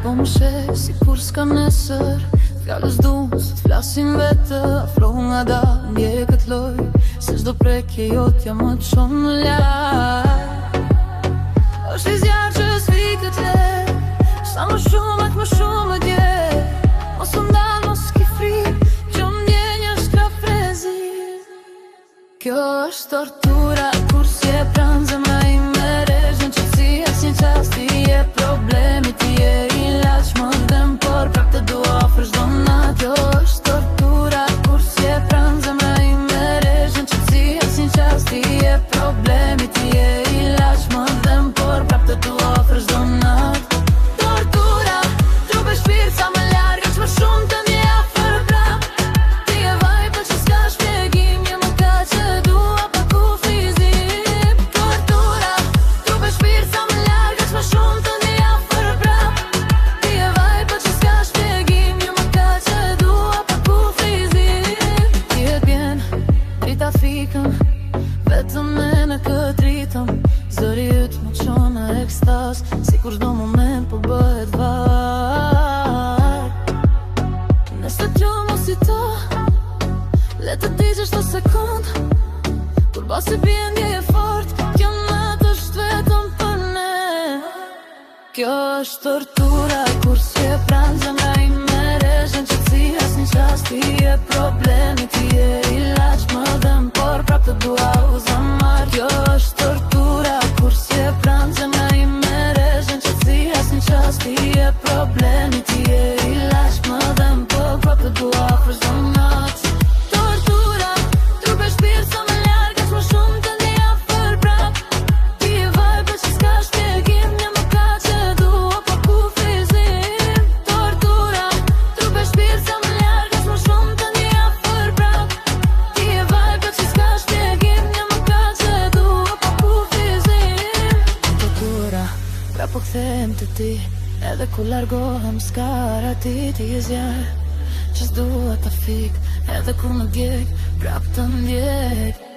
po më sheh si kur s'ka nesër. Fjallës du se t'flasin vete, afro nga da ndje këtë loj, se çdo prekje jotja më të shumë në laj. Është i zjarë që s'vi këtë le, sa më shumë atë më shumë e dje. Mos u ndalë, mos ki frikë, që ndjenja shka frezi. Kjo është tortura, kur si e pranë zemra ime rrezhën qëtësi, asnjë qast ti je problemi, ti je ilaç më dhem, por prap të dua ofër çdo natë. Kjo është tortura, kur si e pranë zemra ime rrezhën qëtësi, asnjë qast ti je problemi, ti je ilaç më dhem, por prap të dua ofër çdo natë. Tortura, trup e shpirt sa më larg, aq më shumë të ndje afër prap. Ti e vaj për që s'ka shpjegim, një më ka që dua pa kufizim. Tortura, trup e shpirt sa më larg, aq më shumë të ndje afër prap. Ti e vaj për që s'ka shpjegim, një më ka që dua pa kufizim. Ti e t'bjen, drita fikën, vetëm me në këtë ritëm. Zëri yt më çon në ekstaz, sikur çdo moment po bëhet vaj. Nëse t'lumë mos i ta, le të digjesh të sekund, kur basi bie ndjeje fort, kjo natë është vetëm për ne. Kjo është tortura, kur si e pranë zemra ime rrezhën qëtësi, asnjë qast ti je problemi, ti je ilaç më dhem, por prap të dua u zamar. Kjo është tortura, kur si e pranë zemra ime rrezhën qëtësi, asnjë qast ti je problemi, ti je ilaç më dhem, por prap të dua ofër çdo natë. Tortura, trup e shpirt sa më larg, aq më shumë të ndje afër prap. Ti e vaj për që s'ka shpjegim, një më ka që dua pa kufizim. Tortura, trup e shpirt sa më larg, aq më shumë të ndje afër prap. Ti e vaj për që s'ka shpjegim, një më ka që dua pa kufizim. Tortura, pra po kthehem te ti, edhe ku largohem s'ka rati. Ti je zjarë që s'dua ta fik, edhe ku më djeg, prap të ndjek.